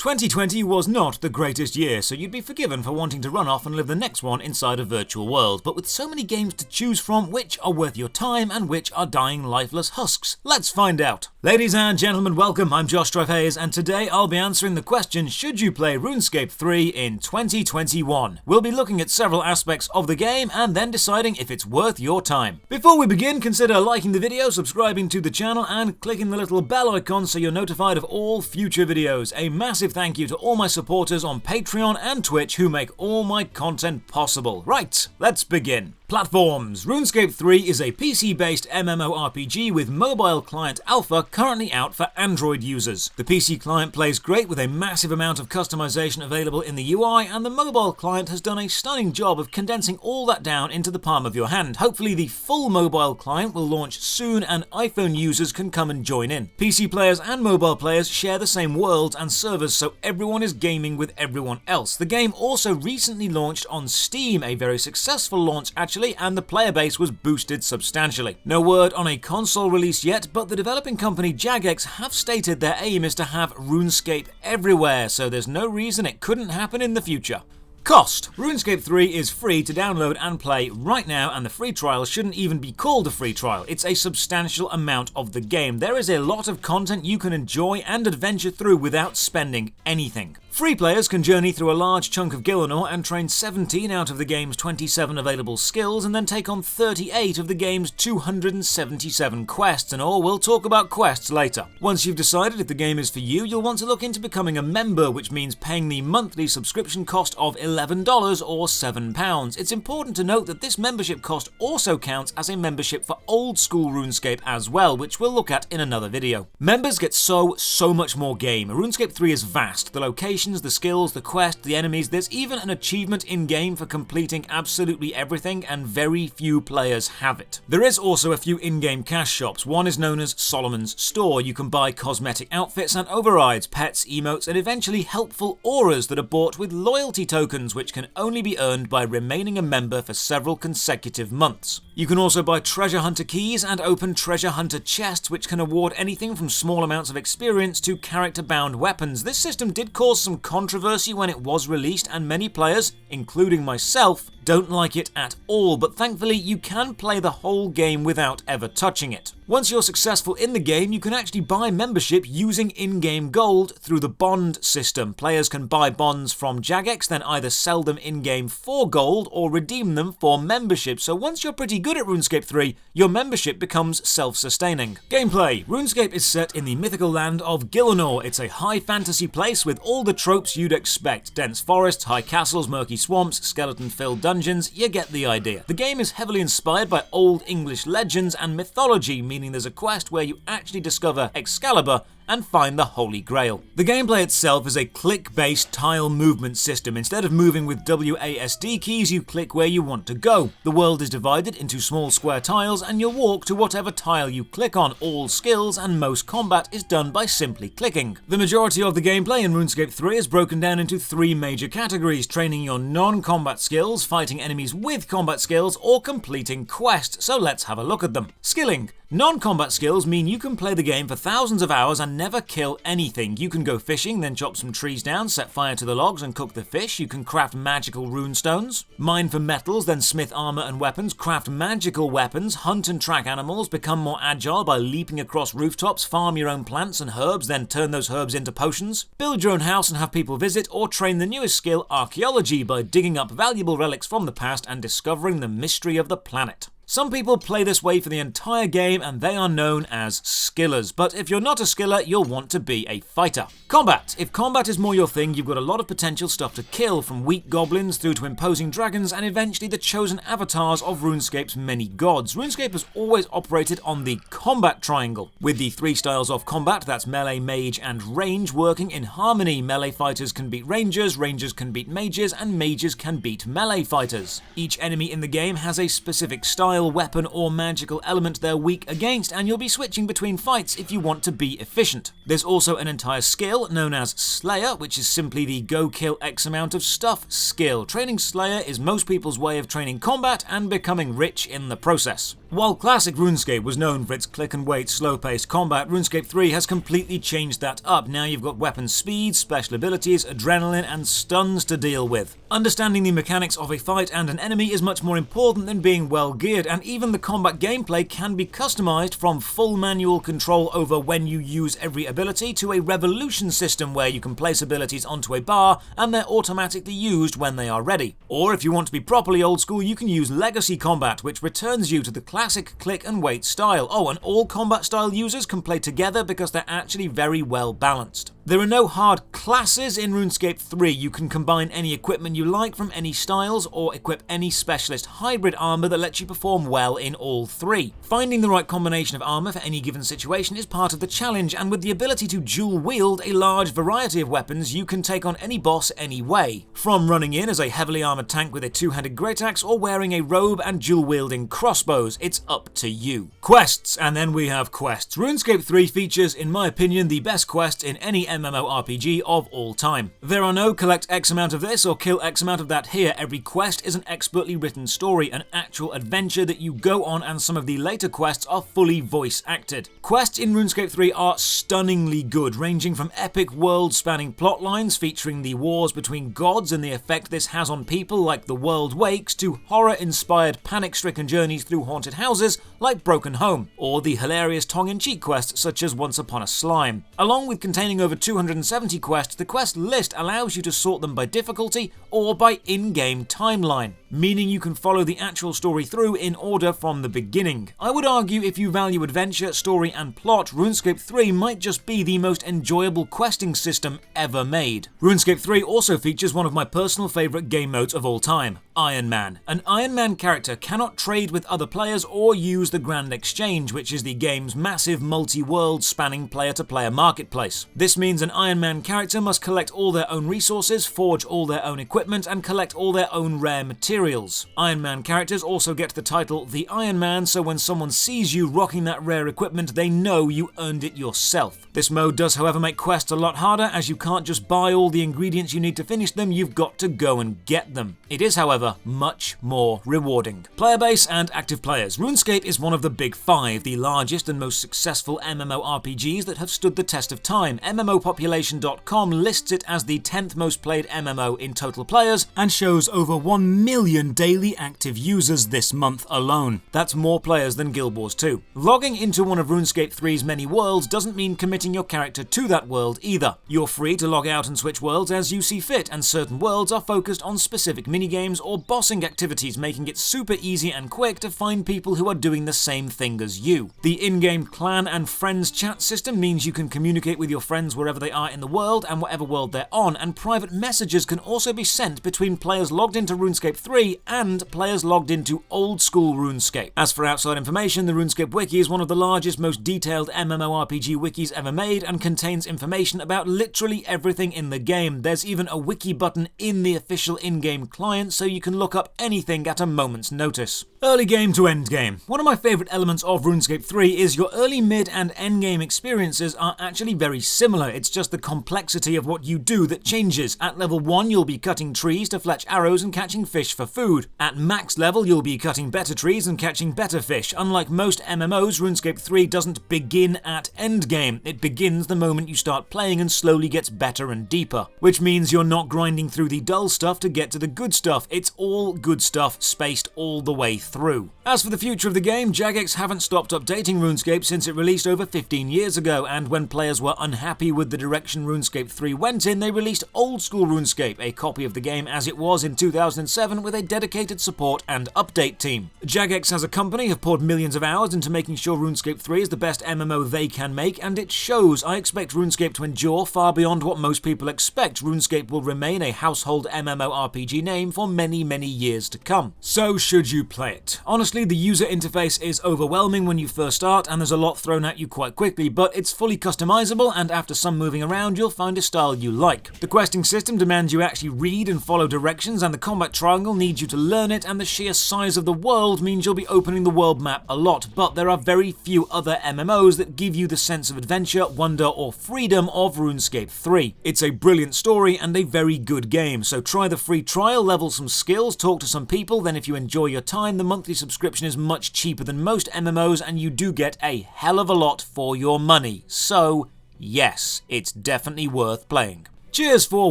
2020 was not the greatest year, so you'd be forgiven for wanting to run off and live the next one inside a virtual world, but with so many games to choose from, which are worth your time and which are dying lifeless husks? Let's find out! Ladies and gentlemen, welcome, I'm Josh Hayes, and today I'll be answering the question, should you play RuneScape 3 in 2021? We'll be looking at several aspects of the game and then deciding if it's worth your time. Before we begin, consider liking the video, subscribing to the channel, and clicking the little bell icon so you're notified of all future videos. A massive thank you to all my supporters on Patreon and Twitch who make all my content possible. Right, let's begin. Platforms. RuneScape 3 is a PC-based MMORPG with mobile client alpha currently out for Android users. The PC client plays great with a massive amount of customization available in the UI, and the mobile client has done a stunning job of condensing all that down into the palm of your hand. Hopefully the full mobile client will launch soon and iPhone users can come and join in. PC players and mobile players share the same worlds and servers, so everyone is gaming with everyone else. The game also recently launched on Steam, a very successful launch actually, and the player base was boosted substantially. No word on a console release yet, but the developing company Jagex have stated their aim is to have RuneScape everywhere, so there's no reason it couldn't happen in the future. Cost. RuneScape 3 is free to download and play right now, and the free trial shouldn't even be called a free trial. It's a substantial amount of the game. There is a lot of content you can enjoy and adventure through without spending anything. Free players can journey through a large chunk of Gillinor and train 17 out of the game's 27 available skills, and then take on 38 of the game's 277 quests, and all, we'll talk about quests later. Once you've decided if the game is for you, you'll want to look into becoming a member, which means paying the monthly subscription cost of $11 or £7. It's important to note that this membership cost also counts as a membership for old school RuneScape as well, which we'll look at in another video. Members get so much more game. RuneScape 3 is vast. The location, the skills, the quest, the enemies, there's even an achievement in-game for completing absolutely everything, and very few players have it. There is also a few in-game cash shops. One is known as Solomon's Store. You can buy cosmetic outfits and overrides, pets, emotes, and eventually helpful auras that are bought with loyalty tokens, which can only be earned by remaining a member for several consecutive months. You can also buy treasure hunter keys and open treasure hunter chests, which can award anything from small amounts of experience to character-bound weapons. This system did cause some controversy when it was released, and many players, including myself, don't like it at all, but thankfully you can play the whole game without ever touching it. Once you're successful in the game, you can actually buy membership using in-game gold through the bond system. Players can buy bonds from Jagex, then either sell them in-game for gold or redeem them for membership. So once you're pretty good at RuneScape 3, your membership becomes self-sustaining. Gameplay. RuneScape is set in the mythical land of Gillinor. It's a high fantasy place with all the tropes you'd expect. Dense forests, high castles, murky swamps, skeleton-filled dungeons, you get the idea. The game is heavily inspired by Old English legends and mythology, meaning there's a quest where you actually discover Excalibur and find the Holy Grail. The gameplay itself is a click-based tile movement system. Instead of moving with WASD keys, you click where you want to go. The world is divided into small square tiles, and you walk to whatever tile you click on. All skills and most combat is done by simply clicking. The majority of the gameplay in RuneScape 3 is broken down into three major categories: training your non-combat skills, fighting enemies with combat skills, or completing quests. So let's have a look at them. Skilling. Non-combat skills mean you can play the game for thousands of hours and never kill anything. You can go fishing, then chop some trees down, set fire to the logs and cook the fish. You can craft magical runestones, mine for metals, then smith armor and weapons, craft magical weapons, hunt and track animals, become more agile by leaping across rooftops, farm your own plants and herbs, then turn those herbs into potions, build your own house and have people visit, or train the newest skill, archaeology, by digging up valuable relics from the past and discovering the mystery of the planet. Some people play this way for the entire game, and they are known as skillers, but if you're not a skiller, you'll want to be a fighter. Combat. If combat is more your thing, you've got a lot of potential stuff to kill, from weak goblins through to imposing dragons and eventually the chosen avatars of RuneScape's many gods. RuneScape has always operated on the combat triangle, with the three styles of combat, that's melee, mage, and range, working in harmony. Melee fighters can beat rangers, rangers can beat mages, and mages can beat melee fighters. Each enemy in the game has a specific style, weapon, or magical element they're weak against, and you'll be switching between fights if you want to be efficient. There's also an entire skill known as Slayer, which is simply the go kill X amount of stuff skill. Training Slayer is most people's way of training combat and becoming rich in the process. While classic RuneScape was known for its click-and-wait, slow-paced combat, RuneScape 3 has completely changed that up. Now you've got weapon speed, special abilities, adrenaline, and stuns to deal with. Understanding the mechanics of a fight and an enemy is much more important than being well geared, and even the combat gameplay can be customized from full manual control over when you use every ability to a revolution system where you can place abilities onto a bar and they're automatically used when they are ready. Or if you want to be properly old school, you can use legacy combat, which returns you to the classic click and wait style. Oh, and all combat style users can play together because they're actually very well balanced. There are no hard classes in RuneScape 3. You can combine any equipment you like from any styles or equip any specialist hybrid armor that lets you perform well in all three. Finding the right combination of armor for any given situation is part of the challenge, and with the ability to dual wield a large variety of weapons, you can take on any boss any way. From running in as a heavily armored tank with a two-handed great axe or wearing a robe and dual wielding crossbows, it's up to you. Quests, and then we have quests. RuneScape 3 features, in my opinion, the best quests in any MMORPG of all time. There are no collect X amount of this or kill X amount of that here. Every quest is an expertly written story, an actual adventure that you go on, and some of the later quests are fully voice acted. Quests in RuneScape 3 are stunningly good, ranging from epic world-spanning plotlines featuring the wars between gods and the effect this has on people like The World Wakes, to horror-inspired panic-stricken journeys through haunted houses like Broken Home, or the hilarious tongue-in-cheek quests such as Once Upon a Slime. Along with containing over 270 quests, the quest list allows you to sort them by difficulty or by in-game timeline, meaning you can follow the actual story through in order from the beginning. I would argue if you value adventure, story, and plot, RuneScape 3 might just be the most enjoyable questing system ever made. RuneScape 3 also features one of my personal favourite game modes of all time, Iron Man. An Iron Man character cannot trade with other players or use the Grand Exchange, which is the game's massive multi-world spanning player-to-player marketplace. This means an Iron Man character must collect all their own resources, forge all their own equipment, and collect all their own rare materials. Iron Man characters also get the title the Iron Man, so when someone sees you rocking that rare equipment, they know you earned it yourself. This mode does, however, make quests a lot harder, as you can't just buy all the ingredients you need to finish them, you've got to go and get them. It is, however, much more rewarding. Player base and active players. RuneScape is one of the big five, the largest and most successful MMORPGs that have stood the test of time. MMOpopulation.com lists it as the 10th most played MMO in total players and shows over 1 million daily active users this month alone. That's more players than Guild Wars 2. Logging into one of RuneScape 3's many worlds doesn't mean committing your character to that world either. You're free to log out and switch worlds as you see fit, and certain worlds are focused on specific minigames or bossing activities, making it super easy and quick to find people who are doing the same thing as you. The in-game clan and friends chat system means you can communicate with your friends wherever they are in the world and whatever world they're on, and private messages can also be sent between players logged into RuneScape 3 and players logged into old school RuneScape. As for outside information, the RuneScape wiki is one of the largest, most detailed MMORPG wikis ever made and contains information about literally everything in the game. There's even a wiki button in the official in-game client, so you can look up anything at a moment's notice. Early game to end game. One of my favourite elements of RuneScape 3 is your early, mid, and end game experiences are actually very similar. It's just the complexity of what you do that changes. At level 1, you'll be cutting trees to fletch arrows and catching fish for food. At max level, you'll be cutting better trees and catching better fish. Unlike most MMOs, RuneScape 3 doesn't begin at end game. It begins the moment you start playing and slowly gets better and deeper. Which means you're not grinding through the dull stuff to get to the good stuff. It's all good stuff spaced all the way through. As for the future of the game, Jagex haven't stopped updating RuneScape since it released over 15 years ago, and when players were unhappy with the direction RuneScape 3 went in, they released Old School RuneScape, a copy of the game as it was in 2007 with a dedicated support and update team. Jagex as a company have poured millions of hours into making sure RuneScape 3 is the best MMO they can make, and it shows. I expect RuneScape to endure far beyond what most people expect. RuneScape will remain a household MMORPG name for many, many years to come. So should you play it? Honestly, the user interface is overwhelming when you first start, and there's a lot thrown at you quite quickly, but it's fully customizable, and after some moving around, you'll find a style you like. The questing system demands you actually read and follow directions, and the combat triangle needs you to learn it, and the sheer size of the world means you'll be opening the world map a lot, but there are very few other MMOs that give you the sense of adventure, wonder, or freedom of RuneScape 3. It's a brilliant story and a very good game, so try the free trial, level some skills, talk to some people, then if you enjoy your time, the monthly subscription is much cheaper than most MMOs and you do get a hell of a lot for your money. So, yes, it's definitely worth playing. Cheers for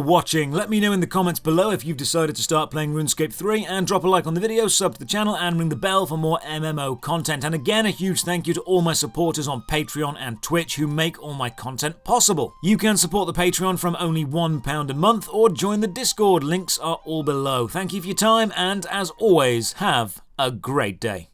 watching. Let me know in the comments below if you've decided to start playing RuneScape 3, and drop a like on the video, sub to the channel, and ring the bell for more MMO content. And again, a huge thank you to all my supporters on Patreon and Twitch who make all my content possible. You can support the Patreon from only £1 a month or join the Discord. Links are all below. Thank you for your time, and as always, have a great day.